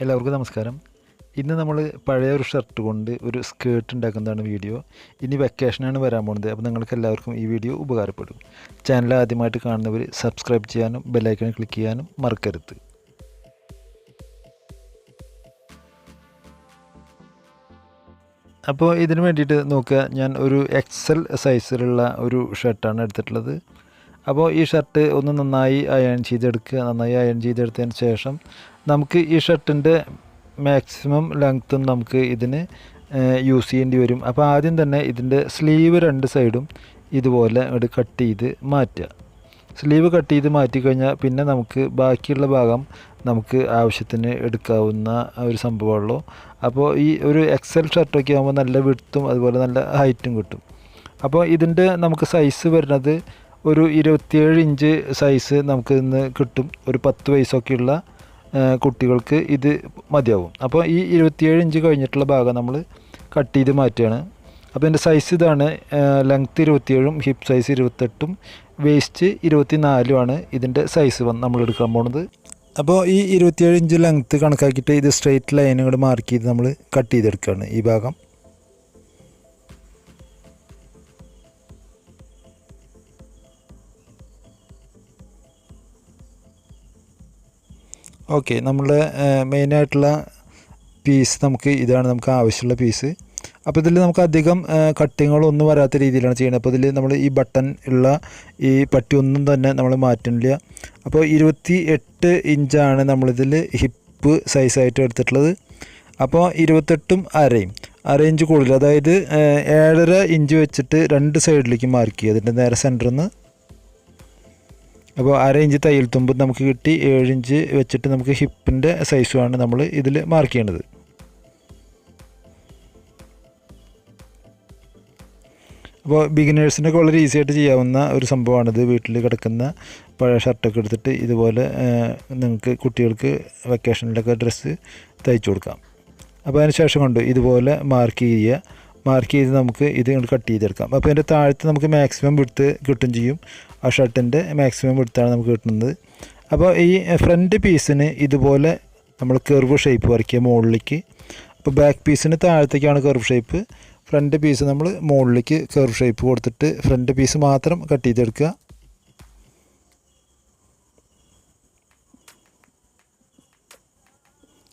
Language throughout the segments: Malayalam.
എല്ലാവർക്കും നമസ്കാരം. ഇന്ന് നമ്മൾ പഴയ ഒരു ഷർട്ട് കൊണ്ട് ഒരു സ്കേർട്ട് ഉണ്ടാക്കുന്നതാണ് വീഡിയോ. ഇനി വെക്കേഷനാണ് വരാൻ പോകുന്നത്. അപ്പോൾ നിങ്ങൾക്ക് എല്ലാവർക്കും ഈ വീഡിയോ ഉപകാരപ്പെടും. ചാനൽ ആദ്യമായിട്ട് കാണുന്നവർ സബ്സ്ക്രൈബ് ചെയ്യാനും ബെല്ലൈക്കൺ ക്ലിക്ക് ചെയ്യാനും മറക്കരുത്. അപ്പോൾ ഇതിന് വേണ്ടിയിട്ട് നോക്കുക, ഞാൻ ഒരു എക്സൽ സൈസിലുള്ള ഒരു ഷർട്ടാണ് എടുത്തിട്ടുള്ളത്. അപ്പോൾ ഈ ഷർട്ട് ഒന്ന് നന്നായി അയൺ ചെയ്തെടുക്കുക. നന്നായി അയൺ ചെയ്തെടുത്തതിന് ശേഷം നമുക്ക് ഈ ഷർട്ടിൻ്റെ മാക്സിമം ലെങ്ത്തും നമുക്ക് ഇതിന് യൂസ് ചെയ്യേണ്ടി വരും. അപ്പോൾ ആദ്യം തന്നെ ഇതിൻ്റെ സ്ലീവ് രണ്ട് സൈഡും ഇതുപോലെ കട്ട് ചെയ്ത് മാറ്റുക. സ്ലീവ് കട്ട് ചെയ്ത് മാറ്റിക്കഴിഞ്ഞാൽ പിന്നെ നമുക്ക് ബാക്കിയുള്ള ഭാഗം നമുക്ക് ആവശ്യത്തിന് എടുക്കാവുന്ന ഒരു സംഭവമുള്ളൂ. അപ്പോൾ ഈ ഒരു എക്സൽ ഷർട്ടൊക്കെ ആകുമ്പോൾ നല്ല വിഡ്ത്തും അതുപോലെ നല്ല ഹൈറ്റും കിട്ടും. അപ്പോൾ ഇതിൻ്റെ നമുക്ക് സൈസ് വരുന്നത് ഒരു 27 ഇഞ്ച് സൈസ് നമുക്ക് ഇന്ന് കിട്ടും. ഒരു 10 വയസ്സൊക്കെയുള്ള കുട്ടികൾക്ക് ഇത് മതിയാവും. അപ്പോൾ ഈ 27 ഇഞ്ച് കഴിഞ്ഞിട്ടുള്ള ഭാഗം നമ്മൾ കട്ട് ചെയ്ത് മാറ്റുകയാണ്. അപ്പോൾ എൻ്റെ സൈസ് ഇതാണ്. ലെങ്ത്ത് 27ഉം ഹിപ്പ് സൈസ് 28ഉം വേസ്റ്റ് 24ഉമാണ് ഇതിൻ്റെ സൈസ് നമ്മൾ എടുക്കാൻ പോകുന്നത്. അപ്പോൾ ഈ 27 ഇഞ്ച് ലെങ്ത്ത് കണക്കാക്കിയിട്ട് ഇത് സ്ട്രെയിറ്റ് ലൈനുകൾ മാർക്ക് ചെയ്ത് നമ്മൾ കട്ട് ചെയ്തെടുക്കുകയാണ് ഈ ഭാഗം. ഓക്കെ, നമ്മളുടെ മെയിനായിട്ടുള്ള പീസ് ഇതാണ് നമുക്ക് ആവശ്യമുള്ള പീസ്. അപ്പോൾ ഇതിൽ നമുക്ക് അധികം കട്ടിങ്ങുകളൊന്നും വരാത്ത രീതിയിലാണ് ചെയ്യുന്നത്. അപ്പോൾ ഇതിൽ നമ്മൾ ഈ ബട്ടൺ ഉള്ള ഈ പട്ടി ഒന്നും തന്നെ നമ്മൾ മാറ്റുന്നില്ല. അപ്പോൾ 28 ഇഞ്ചാണ് നമ്മളിതിൽ ഹിപ്പ് സൈസായിട്ട് എടുത്തിട്ടുള്ളത്. അപ്പോൾ 28ഉം അര ഇഞ്ച് കൂടുതൽ, അതായത് 7.5 ഇഞ്ച് വെച്ചിട്ട് രണ്ട് സൈഡിലേക്ക് മാർക്ക് ചെയ്യുക അതിൻ്റെ നേരെ സെൻറ്ററിൽ നിന്ന്. അപ്പോൾ 1/2 ഇഞ്ച് തയ്യൽ തുമ്പ് നമുക്ക് കിട്ടി. 7 ഇഞ്ച് വെച്ചിട്ട് നമുക്ക് ഹിപ്പിൻ്റെ സൈസുമാണ് നമ്മൾ ഇതിൽ മാർക്ക് ചെയ്യേണ്ടത്. അപ്പോൾ ബിഗിനേഴ്സിനൊക്കെ വളരെ ഈസി ആയിട്ട് ചെയ്യാവുന്ന ഒരു സംഭവമാണിത്. വീട്ടിൽ കിടക്കുന്ന പഴയ ഷർട്ടൊക്കെ എടുത്തിട്ട് ഇതുപോലെ നിങ്ങൾക്ക് കുട്ടികൾക്ക് വെക്കേഷനിലൊക്കെ ഡ്രസ്സ് തയ്ച്ചു കൊടുക്കാം. അപ്പോൾ അതിന് ശേഷം കൊണ്ട് ഇതുപോലെ മാർക്ക് ചെയ്ത് നമുക്ക് ഇത് കട്ട് ചെയ്തെടുക്കാം. അപ്പോൾ അതിൻ്റെ താഴത്ത് നമുക്ക് മാക്സിമം വിഡ്ത്ത് കിട്ടും ചെയ്യും. ആ ഷർട്ടിൻ്റെ മാക്സിമം വിഡ്ത്താണ് നമുക്ക് കിട്ടുന്നത്. അപ്പോൾ ഈ ഫ്രണ്ട് പീസിന് ഇതുപോലെ നമ്മൾ കർവ് ഷേപ്പ് വരയ്ക്കുക മുകളിലേക്ക്. അപ്പോൾ ബാക്ക് പീസിന് താഴത്തേക്കാണ് കർവ് ഷേപ്പ്, ഫ്രണ്ട് പീസ് നമ്മൾ മുകളിലേക്ക് കർവ് ഷേപ്പ് കൊടുത്തിട്ട് ഫ്രണ്ട് പീസ് മാത്രം കട്ട് ചെയ്തെടുക്കുക.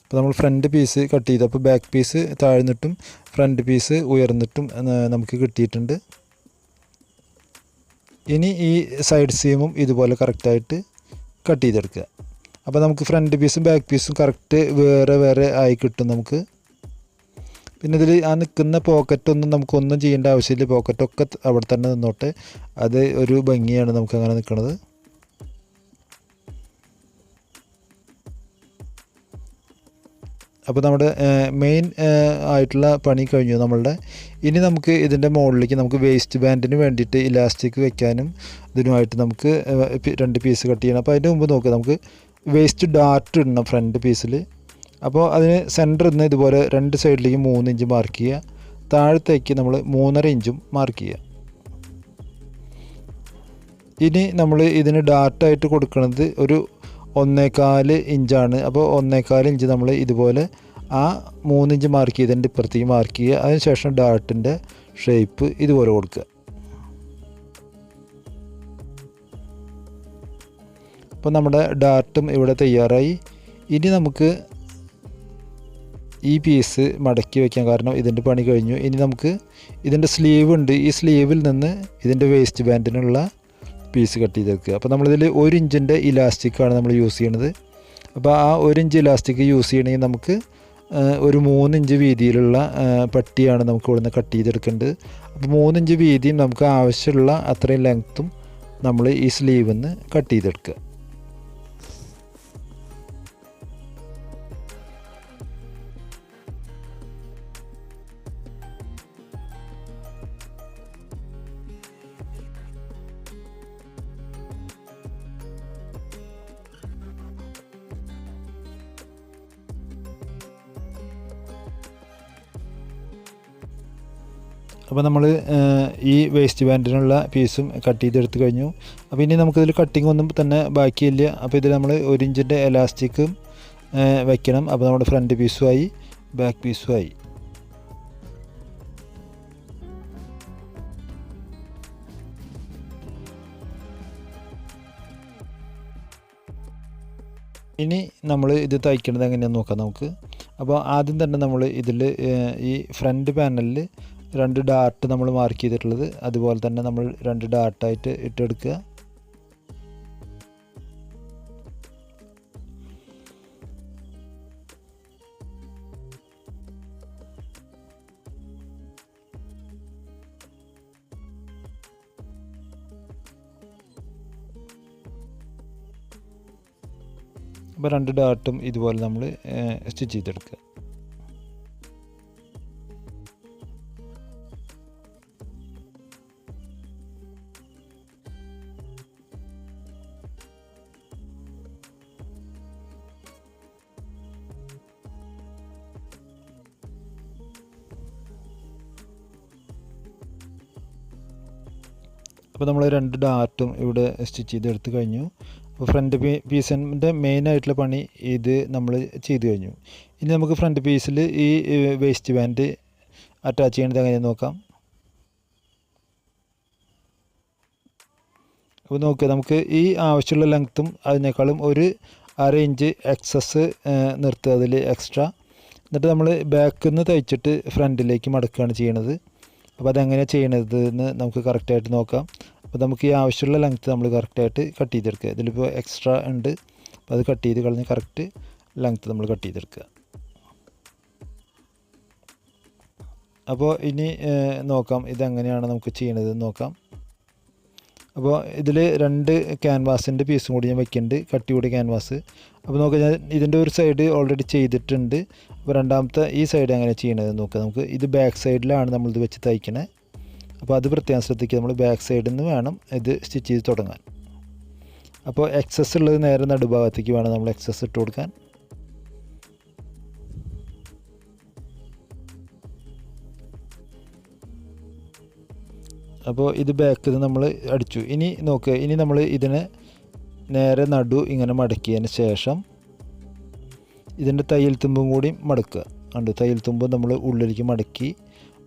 അപ്പോൾ നമ്മൾ ഫ്രണ്ട് പീസ് കട്ട് ചെയ്തു. അപ്പോൾ ബാക്ക് പീസ് താഴ്ന്നിട്ടും ഫ്രണ്ട് പീസ് ഉയർന്നിട്ടും നമുക്ക് കിട്ടിയിട്ടുണ്ട്. ഇനി ഈ സൈഡ് സീമും ഇതുപോലെ കറക്റ്റായിട്ട് കട്ട് ചെയ്തെടുക്കുക. അപ്പോൾ നമുക്ക് ഫ്രണ്ട് പീസും ബാക്ക് പീസും കറക്റ്റ് വേറെ ആയി കിട്ടും നമുക്ക്. പിന്നെ ഇതിൽ ആ നിൽക്കുന്ന പോക്കറ്റൊന്നും നമുക്കൊന്നും ചെയ്യേണ്ട ആവശ്യമില്ല. പോക്കറ്റൊക്കെ അവിടെ തന്നെ നിന്നോട്ടെ, അത് ഒരു ഭംഗിയാണ് നമുക്ക് അങ്ങനെ നിൽക്കുന്നത്. അപ്പോൾ നമ്മുടെ മെയിൻ ആയിട്ടുള്ള പണി കഴിഞ്ഞു നമ്മളുടെ. ഇനി നമുക്ക് ഇതിൻ്റെ മുകളിലേക്ക് നമുക്ക് വേസ്റ്റ് ബാൻഡിന് വേണ്ടിയിട്ട് ഇലാസ്റ്റിക് വെക്കാനും ഇതിനുമായിട്ട് നമുക്ക് രണ്ട് പീസ് കട്ട് ചെയ്യണം. അപ്പോൾ അതിൻ്റെ മുമ്പ് നോക്കുക, നമുക്ക് വേസ്റ്റ് ഡാർട്ട് ഇടണം ഫ്രണ്ട് പീസിൽ. അപ്പോൾ അതിന് സെൻറ്ററിൽ നിന്ന് ഇതുപോലെ രണ്ട് സൈഡിലേക്ക് 3 ഇഞ്ച് മാർക്ക് ചെയ്യുക. താഴത്തേക്ക് നമ്മൾ 3.5 ഇഞ്ചും മാർക്ക് ചെയ്യുക. ഇനി നമ്മൾ ഇതിന് ഡാർട്ടായിട്ട് കൊടുക്കുന്നത് ഒരു 1.25 ഇഞ്ചാണ്. അപ്പോൾ 1.25 ഇഞ്ച് നമ്മൾ ഇതുപോലെ ആ 3 ഇഞ്ച് മാർക്ക് ചെയ്തതിൻ്റെ ഇപ്പുറത്തേക്ക് മാർക്ക് ചെയ്യുക. അതിനുശേഷം ഡാർട്ടിൻ്റെ ഷേപ്പ് ഇതുപോലെ കൊടുക്കുക. അപ്പോൾ നമ്മുടെ ഡാർട്ടും ഇവിടെ തയ്യാറായി. ഇനി നമുക്ക് ഈ പീസ് മടക്കി വയ്ക്കാം, കാരണം ഇതിൻ്റെ പണി കഴിഞ്ഞു. ഇനി നമുക്ക് ഇതിൻ്റെ സ്ലീവ് ഉണ്ട്, ഈ സ്ലീവിൽ നിന്ന് ഇതിൻ്റെ വേസ്റ്റ് ബാൻഡിനുള്ള പീസ് കട്ട് ചെയ്തെടുക്കുക. അപ്പോൾ നമ്മളിതിൽ 1 ഇഞ്ചിൻ്റെ ഇലാസ്റ്റിക്കാണ് നമ്മൾ യൂസ് ചെയ്യണത്. അപ്പോൾ ആ 1 ഇഞ്ച് ഇലാസ്റ്റിക് യൂസ് ചെയ്യണമെങ്കിൽ നമുക്ക് ഒരു 3 ഇഞ്ച് വീതിയിലുള്ള പട്ടിയാണ് നമുക്ക് ഇവിടുന്ന് കട്ട് ചെയ്തെടുക്കേണ്ടത്. അപ്പോൾ 3 ഇഞ്ച് വീതിയും നമുക്ക് ആവശ്യമുള്ള അത്രയും ലെങ്ത്തും നമ്മൾ ഈ സ്ലീവിൽ നിന്ന് കട്ട് ചെയ്തെടുക്കുക. അപ്പോൾ നമ്മൾ ഈ വേസ്റ്റ് ബാൻഡിനുള്ള പീസും കട്ട് ചെയ്തെടുത്ത് കഴിഞ്ഞു. അപ്പോൾ ഇനി നമുക്കിതിൽ കട്ടിങ് ഒന്നും തന്നെ ബാക്കിയില്ല. അപ്പോൾ ഇതിൽ നമ്മൾ 1 ഇഞ്ചിൻ്റെ എലാസ്റ്റിക്കും വയ്ക്കണം. അപ്പോൾ നമ്മുടെ ഫ്രണ്ട് പീസുമായി ബാക്ക് പീസുമായി. ഇനി നമ്മൾ ഇത് തയ്ക്കുന്നത് എങ്ങനെയാണെന്ന് നോക്കാം നമുക്ക്. അപ്പോൾ ആദ്യം തന്നെ നമ്മൾ ഇതിൽ ഈ ഫ്രണ്ട് പാനലിൽ 2 ഡാർട്ട് നമ്മൾ മാർക്ക് ചെയ്തിട്ടുള്ളത് അതുപോലെ തന്നെ നമ്മൾ 2 ഡാർട്ടായിട്ട് ഇട്ടെടുക്കുക. അപ്പോൾ 2 ഡാർട്ടും ഇതുപോലെ നമ്മൾ സ്റ്റിച്ച് ചെയ്തെടുക്കുക. അപ്പോൾ നമ്മൾ 2 ഡാർട്ടും ഇവിടെ സ്റ്റിച്ച് ചെയ്തെടുത്ത് കഴിഞ്ഞു. അപ്പോൾ ഫ്രണ്ട് പീസിൻ്റെ മെയിനായിട്ടുള്ള പണി ഇത് നമ്മൾ ചെയ്ത് കഴിഞ്ഞു. ഇനി നമുക്ക് ഫ്രണ്ട് പീസിൽ ഈ വേസ്റ്റ് ബാൻഡ് അറ്റാച്ച് ചെയ്യേണ്ടത് എങ്ങനെയാണെന്ന് നോക്കാം. അപ്പോൾ നോക്കുക, നമുക്ക് ഈ ആവശ്യമുള്ള ലെങ്ത്തും അതിനേക്കാളും ഒരു 1/2 ഇഞ്ച് എക്സസ് നിർത്തുക അതിൽ എക്സ്ട്രാ. എന്നിട്ട് നമ്മൾ ബാക്കിൽ നിന്ന് തയ്ച്ചിട്ട് ഫ്രണ്ടിലേക്ക് മടക്കുകയാണ് ചെയ്യണത്. അപ്പോൾ അതെങ്ങനെയാണ് ചെയ്യണത് എന്ന് നമുക്ക് കറക്റ്റായിട്ട് നോക്കാം. അപ്പോൾ നമുക്ക് ഈ ആവശ്യമുള്ള ലെങ്ത്ത് നമ്മൾ കറക്റ്റായിട്ട് കട്ട് ചെയ്തെടുക്കുക. ഇതിലിപ്പോൾ എക്സ്ട്രാ ഉണ്ട്, അപ്പോൾ അത് കട്ട് ചെയ്ത് കളഞ്ഞ് കറക്റ്റ് ലെങ്ത്ത് നമ്മൾ കട്ട് ചെയ്തെടുക്കുക. അപ്പോൾ ഇനി നോക്കാം ഇതെങ്ങനെയാണ് നമുക്ക് ചെയ്യണതെന്ന് നോക്കാം. അപ്പോൾ ഇതിൽ 2 ക്യാൻവാസിൻ്റെ പീസും കൂടി ഞാൻ വയ്ക്കുന്നുണ്ട്, കട്ടി കൂടി ക്യാൻവാസ്. അപ്പോൾ നോക്കാം, ഞാൻ ഇതിൻ്റെ ഒരു സൈഡ് ഓൾറെഡി ചെയ്തിട്ടുണ്ട്. അപ്പോൾ രണ്ടാമത്തെ ഈ സൈഡ് എങ്ങനെ ചെയ്യണതെന്ന് നോക്കാം നമുക്ക്. ഇത് ബാക്ക് സൈഡിലാണ് നമ്മളിത് വെച്ച് തയ്ക്കണേ. അപ്പോൾ അത് പ്രത്യേകം ശ്രദ്ധിക്കുക, നമ്മൾ ബാക്ക് സൈഡിൽ നിന്ന് വേണം ഇത് സ്റ്റിച്ച് ചെയ്ത് തുടങ്ങാൻ. അപ്പോൾ എക്സസ് ഉള്ളത് നേരെ നടുഭാഗത്തേക്ക് വേണം നമ്മൾ എക്സസ് ഇട്ട് കൊടുക്കാൻ. അപ്പോൾ ഇത് ബാക്കിൽ നിന്ന് നമ്മൾ അടിച്ചു. ഇനി നോക്കുക, ഇനി നമ്മൾ ഇതിനെ നേരെ നടു ഇങ്ങനെ മടക്കിയതിന് ശേഷം ഇതിൻ്റെ തയ്യൽ തുമ്പും കൂടി മടക്കുക. ഉണ്ട്, തയ്യൽ തുമ്പ് നമ്മൾ ഉള്ളിലേക്ക്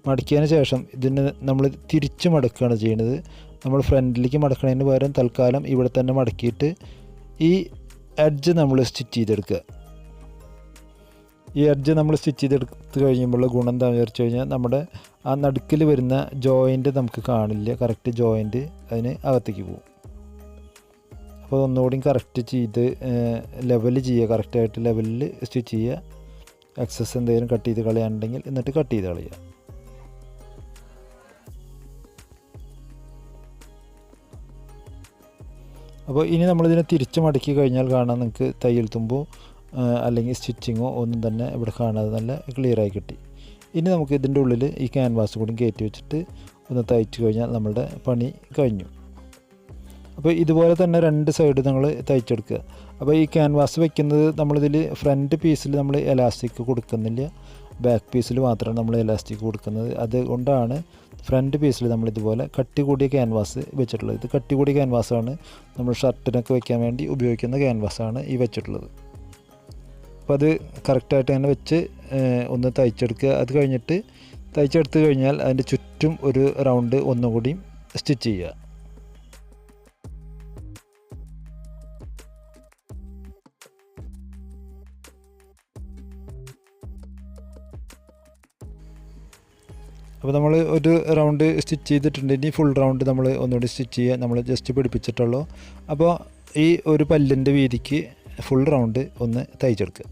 മടക്കിയതിന് ശേഷം ഇതിനെ നമ്മൾ തിരിച്ച് മടക്കുകയാണ് ചെയ്യുന്നത്. നമ്മൾ ഫ്രണ്ടിലേക്ക് മടക്കുന്നതിന് പകരം തൽക്കാലം ഇവിടെ തന്നെ മടക്കിയിട്ട് ഈ എഡ്ജ് നമ്മൾ സ്റ്റിച്ച് ചെയ്തെടുക്കുക. ഈ എഡ്ജ് നമ്മൾ സ്റ്റിച്ച് ചെയ്തെടുത്ത് കഴിയുമ്പോൾ ഗുണം എന്താണെന്ന് വിചാരിച്ചു കഴിഞ്ഞാൽ നമ്മുടെ ആ നടുക്കിൽ വരുന്ന ജോയിൻ്റ് നമുക്ക് കാണില്ല, കറക്റ്റ് ജോയിൻ്റ് അതിന് അകത്തേക്ക് പോകും. അപ്പോൾ ഒന്നുകൂടി കറക്റ്റ് ചെയ്ത് ലെവൽ ചെയ്യുക, കറക്റ്റായിട്ട് ലെവലിൽ സ്റ്റിച്ച് ചെയ്യുക. എക്സസ് എന്തെങ്കിലും കട്ട് ചെയ്ത് കളയാനുണ്ടെങ്കിൽ എന്നിട്ട് കട്ട് ചെയ്ത് കളയുക. അപ്പോൾ ഇനി നമ്മളിതിനെ തിരിച്ച് മടക്കി കഴിഞ്ഞാൽ കാണാൻ നിങ്ങൾക്ക് തയ്യൽ തുമ്പോ അല്ലെങ്കിൽ സ്റ്റിച്ചിങ്ങോ ഒന്നും തന്നെ ഇവിടെ കാണാതെ നല്ല ക്ലിയറായി കിട്ടി. ഇനി നമുക്ക് ഇതിൻ്റെ ഉള്ളിൽ ഈ ക്യാൻവാസ് കൂടി കയറ്റി വെച്ചിട്ട് ഒന്ന് തയ്ച്ച് കഴിഞ്ഞാൽ നമ്മളുടെ പണി കഴിഞ്ഞു. അപ്പോൾ ഇതുപോലെ തന്നെ 2 സൈഡ് നമ്മൾ തയ്ച്ചെടുക്കുക. അപ്പോൾ ഈ ക്യാൻവാസ് വയ്ക്കുന്നത് നമ്മളിതിൽ ഫ്രണ്ട് പീസിൽ നമ്മൾ എലാസ്റ്റിക് കൊടുക്കുന്നില്ല, ബാക്ക് പീസിൽ മാത്രമാണ് നമ്മൾ എലാസ്റ്റിക് കൊടുക്കുന്നത്. അതുകൊണ്ടാണ് ഫ്രണ്ട് പീസിൽ നമ്മളിതുപോലെ കട്ടി കൂടിയ ക്യാൻവാസ് വെച്ചിട്ടുള്ളത്. ഇത് കട്ടി കൂടിയ ക്യാൻവാസാണ്, നമ്മൾ ഷർട്ടിനൊക്കെ വയ്ക്കാൻ വേണ്ടി ഉപയോഗിക്കുന്ന ക്യാൻവാസാണ് ഈ വെച്ചിട്ടുള്ളത്. അപ്പോൾ അത് കറക്റ്റായിട്ട് തന്നെ വെച്ച് ഒന്ന് തയ്ച്ചെടുക്കുക. അത് കഴിഞ്ഞിട്ട് തയ്ച്ചെടുത്ത് കഴിഞ്ഞാൽ അതിൻ്റെ ചുറ്റും ഒരു റൗണ്ട് ഒന്നുകൂടി സ്റ്റിച്ച് ചെയ്യുക. അപ്പോൾ നമ്മൾ ഒരു റൗണ്ട് സ്റ്റിച്ച് ചെയ്തിട്ടുണ്ട്. ഇനി ഫുൾ റൗണ്ട് നമ്മൾ ഒന്നുകൂടി സ്റ്റിച്ച് ചെയ്യുക. നമ്മൾ ജസ്റ്റ് പിടിപ്പിച്ചിട്ടുള്ളൂ. അപ്പോൾ ഈ ഒരു പല്ലിൻ്റെ വീതിക്ക് ഫുൾ റൗണ്ട് ഒന്ന് തയ്ച്ചെടുക്കുക.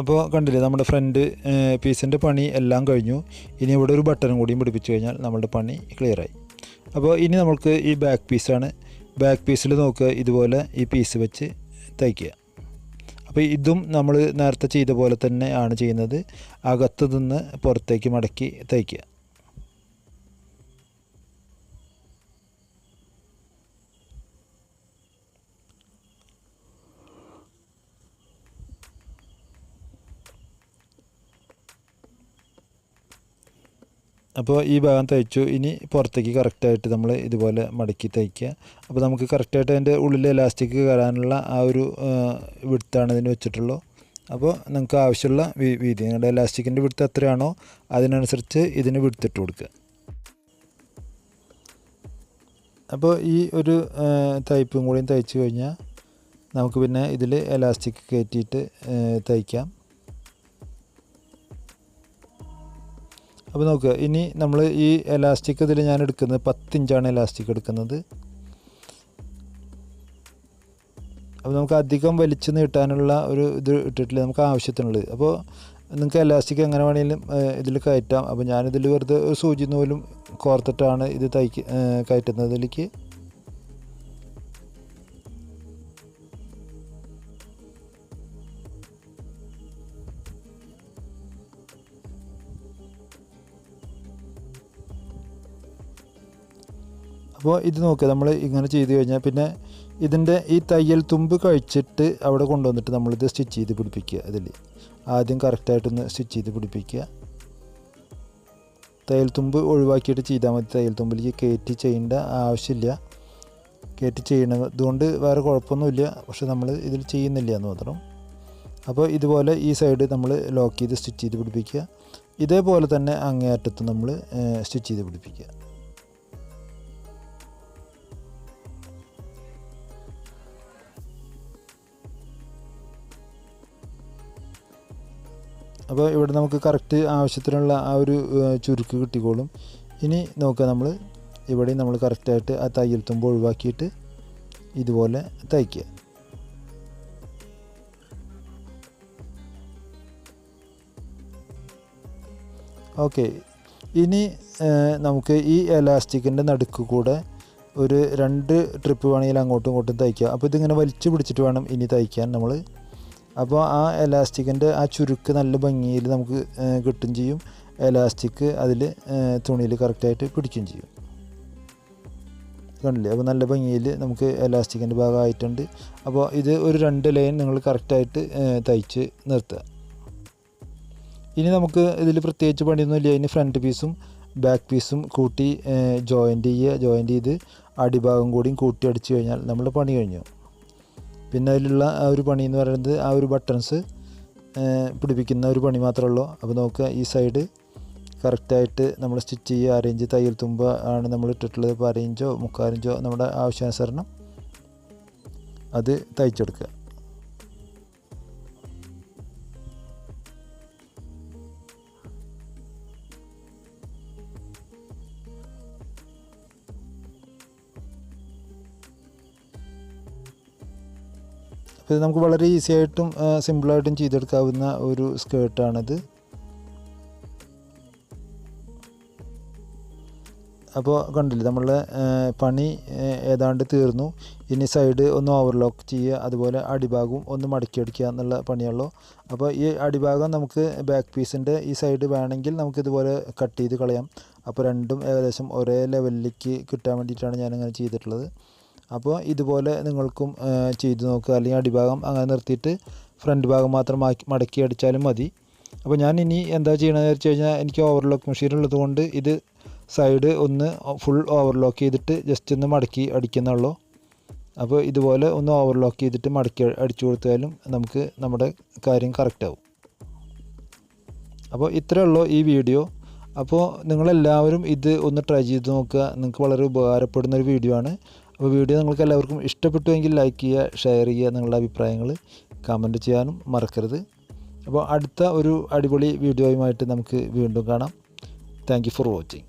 അപ്പോൾ കണ്ടില്ലേ, നമ്മുടെ ഫ്രണ്ട് പീസിൻ്റെ പണി എല്ലാം കഴിഞ്ഞു. ഇനി ഇവിടെ ഒരു ബട്ടണും കൂടിയും പിടിപ്പിച്ച് കഴിഞ്ഞാൽ നമ്മുടെ പണി ക്ലിയറായി. അപ്പോൾ ഇനി നമുക്ക് ഈ ബാക്ക് പീസാണ്. ബാക്ക് പീസിൽ നോക്കുക, ഇതുപോലെ ഈ പീസ് വെച്ച് തയ്ക്കുക. അപ്പോൾ ഇതും നമ്മൾ നേരത്തെ ചെയ്ത പോലെ തന്നെ ആണ് ചെയ്യുന്നത്. അകത്ത് നിന്ന് പുറത്തേക്ക് മടക്കി തയ്ക്കുക. അപ്പോൾ ഈ ഭാഗം തയ്ച്ചു. ഇനി പുറത്തേക്ക് കറക്റ്റായിട്ട് നമ്മൾ ഇതുപോലെ മടക്കി തയ്ക്കുക. അപ്പോൾ നമുക്ക് കറക്റ്റായിട്ട് അതിൻ്റെ ഉള്ളിൽ എലാസ്റ്റിക് കയറാനുള്ള ആ ഒരു വിഡ്ത്താണ് ഇതിന് വെച്ചിട്ടുള്ളൂ. അപ്പോൾ നിങ്ങൾക്ക് ആവശ്യമുള്ള വീതി നിങ്ങളുടെ എലാസ്റ്റിക്കിൻ്റെ വിഡ്ത്ത് എത്രയാണോ അതിനനുസരിച്ച് ഇതിന് വിഡ്ത്തിട്ട് കൊടുക്കുക. അപ്പോൾ ഈ ഒരു തയ്പ്പും കൂടിയും തയ്ച്ചു കഴിഞ്ഞാൽ നമുക്ക് പിന്നെ ഇതിൽ എലാസ്റ്റിക് കയറ്റിയിട്ട് തയ്ക്കാം. അപ്പോൾ നോക്കുക, ഇനി നമ്മൾ ഈ എലാസ്റ്റിക് ഇതിൽ ഞാൻ എടുക്കുന്നത് 10 ഇഞ്ചാണ് എലാസ്റ്റിക് എടുക്കുന്നത്. അപ്പോൾ നമുക്ക് അധികം വലിച്ചു നീട്ടാനുള്ള ഒരു ഇത് ഇട്ടിട്ടില്ല, നമുക്ക് ആവശ്യത്തിനുള്ളത്. അപ്പോൾ നിങ്ങൾക്ക് എലാസ്റ്റിക് എങ്ങനെ വേണമെങ്കിലും ഇതിൽ കയറ്റാം. അപ്പോൾ ഞാനിതിൽ വെറുതെ ഒരു സൂചി നൂലും കോർത്തിട്ടാണ് ഇത് കയറ്റുന്നത് ഇതിലേക്ക്. അപ്പോൾ ഇത് നോക്കുക, നമ്മൾ ഇങ്ങനെ ചെയ്ത് കഴിഞ്ഞാൽ പിന്നെ ഇതിൻ്റെ ഈ തയ്യൽ തുമ്പ് കഴിച്ചിട്ട് അവിടെ കൊണ്ടുവന്നിട്ട് നമ്മളിത് സ്റ്റിച്ച് ചെയ്ത് പിടിപ്പിക്കുക. ഇതിൽ ആദ്യം കറക്റ്റായിട്ടൊന്ന് സ്റ്റിച്ച് ചെയ്ത് പിടിപ്പിക്കുക. തയ്യൽ തുമ്പ് ഒഴിവാക്കിയിട്ട് ചെയ്താൽ മതി. തയ്യൽ തുമ്പിലേക്ക് കയറ്റി ചെയ്യേണ്ട ആവശ്യമില്ല. കയറ്റി ചെയ്യണത് കൊണ്ട് വേറെ കുഴപ്പമൊന്നുമില്ല, പക്ഷെ നമ്മൾ ഇതിൽ ചെയ്യുന്നില്ല എന്ന് മാത്രം. അപ്പോൾ ഇതുപോലെ ഈ സൈഡ് നമ്മൾ ലോക്ക് ചെയ്ത് സ്റ്റിച്ച് ചെയ്ത് പിടിപ്പിക്കുക. ഇതേപോലെ തന്നെ അങ്ങേയറ്റത്ത് നമ്മൾ സ്റ്റിച്ച് ചെയ്ത് പിടിപ്പിക്കുക. അപ്പോൾ ഇവിടെ നമുക്ക് കറക്റ്റ് ആവശ്യത്തിനുള്ള ആ ഒരു ചുരുക്ക് കിട്ടിക്കോളും. ഇനി നോക്കുക, നമ്മൾ ഇവിടെ നമ്മൾ കറക്റ്റായിട്ട് ആ തയ്യൽ തുമ്പ് ഒഴിവാക്കിയിട്ട് ഇതുപോലെ തയ്ക്കുക. ഓക്കെ, ഇനി നമുക്ക് ഈ എലാസ്റ്റിക്കിൻ്റെ നടുക്ക് കൂടെ ഒരു 2 ട്രിപ്പ് വേണമെങ്കിൽ അങ്ങോട്ടും ഇങ്ങോട്ടും തയ്ക്കുക. അപ്പോൾ ഇതിങ്ങനെ വലിച്ചു പിടിച്ചിട്ട് വേണം ഇനി തയ്ക്കാൻ നമ്മൾ. അപ്പോൾ ആ എലാസ്റ്റിക്കിൻ്റെ ആ ചുരുക്ക് നല്ല ഭംഗിയിൽ നമുക്ക് കിട്ടും ചെയ്യും. എലാസ്റ്റിക് അതിൽ തുണിയിൽ കറക്റ്റായിട്ട് പിടിക്കുകയും ചെയ്യും. കണ്ടില്ലേ? അപ്പോൾ നല്ല ഭംഗിയിൽ നമുക്ക് എലാസ്റ്റിക്കിൻ്റെ ഭാഗമായിട്ടുണ്ട്. അപ്പോൾ ഇത് ഒരു 2 ലൈൻ നിങ്ങൾ കറക്റ്റായിട്ട് തയ്ച്ച് നിർത്തുക. ഇനി നമുക്ക് ഇതിൽ പ്രത്യേകിച്ച് പണിയൊന്നുമില്ല. ഇനി ഫ്രണ്ട് പീസും ബാക്ക് പീസും കൂട്ടി ജോയിൻ്റ് ചെയ്യുക. ജോയിൻ്റ് ചെയ്ത് അടിഭാഗം കൂടിയും കൂട്ടി അടിച്ചു കഴിഞ്ഞാൽ നമ്മുടെ പണി കഴിഞ്ഞു. പിന്നെ അതിലുള്ള ആ ഒരു പണി എന്ന് പറയുന്നത് ആ ഒരു ബട്ടൺസ് പിടിപ്പിക്കുന്ന ഒരു പണി മാത്രമേ ഉള്ളൂ. അപ്പോൾ നോക്കുക, ഈ സൈഡ് കറക്റ്റായിട്ട് നമ്മൾ സ്റ്റിച്ച് ചെയ്യുക. 6 ഇഞ്ച് തയ്യൽ തുമ്പ് ആണ് നമ്മൾ ഇട്ടിട്ടുള്ളത്. ഇപ്പോൾ 1/2 ഇഞ്ചോ 3/4 ഇഞ്ചോ നമ്മുടെ ആവശ്യാനുസരണം അത് തയ്ച്ചെടുക്കുക. അപ്പോൾ ഇത് നമുക്ക് വളരെ ഈസി ആയിട്ടും സിമ്പിളായിട്ടും ചെയ്തെടുക്കാവുന്ന ഒരു സ്കേർട്ടാണിത്. അപ്പോൾ കണ്ടില്ലേ, നമ്മളുടെ പണി ഏതാണ്ട് തീർന്നു. ഇനി സൈഡ് ഒന്ന് ഓവർലോക്ക് ചെയ്യുക, അതുപോലെ അടിഭാഗവും ഒന്ന് മടക്കിയടിക്കുക എന്നുള്ള പണിയുള്ളൂ. അപ്പോൾ ഈ അടിഭാഗം നമുക്ക് ബാക്ക് പീസിൻ്റെ ഈ സൈഡ് വേണമെങ്കിൽ നമുക്കിതുപോലെ കട്ട് ചെയ്ത് കളയാം. അപ്പോൾ രണ്ടും ഏകദേശം ഒരേ ലെവലിലേക്ക് കിട്ടാൻ വേണ്ടിയിട്ടാണ് ഞാനിങ്ങനെ ചെയ്തിട്ടുള്ളത്. അപ്പോൾ ഇതുപോലെ നിങ്ങൾക്കും ചെയ്ത് നോക്കുക. അല്ലെങ്കിൽ അടിഭാഗം അങ്ങനെ നിർത്തിയിട്ട് ഫ്രണ്ട് ഭാഗം മാത്രം മടക്കി അടിച്ചാലും മതി. അപ്പോൾ ഞാൻ ഇനി എന്താ ചെയ്യണമെന്ന് വെച്ച് കഴിഞ്ഞാൽ, എനിക്ക് ഓവർലോക്ക് മെഷീൻ ഉള്ളത് കൊണ്ട് ഇത് സൈഡ് ഒന്ന് ഫുൾ ഓവർലോക്ക് ചെയ്തിട്ട് ജസ്റ്റ് ഒന്ന് മടക്കി അടിക്കുന്നുള്ളൂ. അപ്പോൾ ഇതുപോലെ ഒന്ന് ഓവർലോക്ക് ചെയ്തിട്ട് മടക്കി അടിച്ചു കൊടുത്താലും നമുക്ക് നമ്മുടെ കാര്യം കറക്റ്റാവും. അപ്പോൾ ഇത്രയേ ഉള്ളൂ ഈ വീഡിയോ. അപ്പോൾ നിങ്ങളെല്ലാവരും ഇത് ഒന്ന് ട്രൈ ചെയ്ത് നോക്കുക. നിങ്ങൾക്ക് വളരെ ഉപകാരപ്പെടുന്നൊരു വീഡിയോ ആണ്. അപ്പോൾ വീഡിയോ നിങ്ങൾക്ക് എല്ലാവർക്കും ഇഷ്ടപ്പെട്ടുവെങ്കിൽ ലൈക്ക് ചെയ്യുക, ഷെയർ ചെയ്യുക, നിങ്ങളുടെ അഭിപ്രായങ്ങൾ കമൻറ്റ് ചെയ്യാനും മറക്കരുത്. അപ്പോൾ അടുത്ത ഒരു അടിപൊളി വീഡിയോയുമായിട്ട് നമുക്ക് വീണ്ടും കാണാം. Thank you for watching.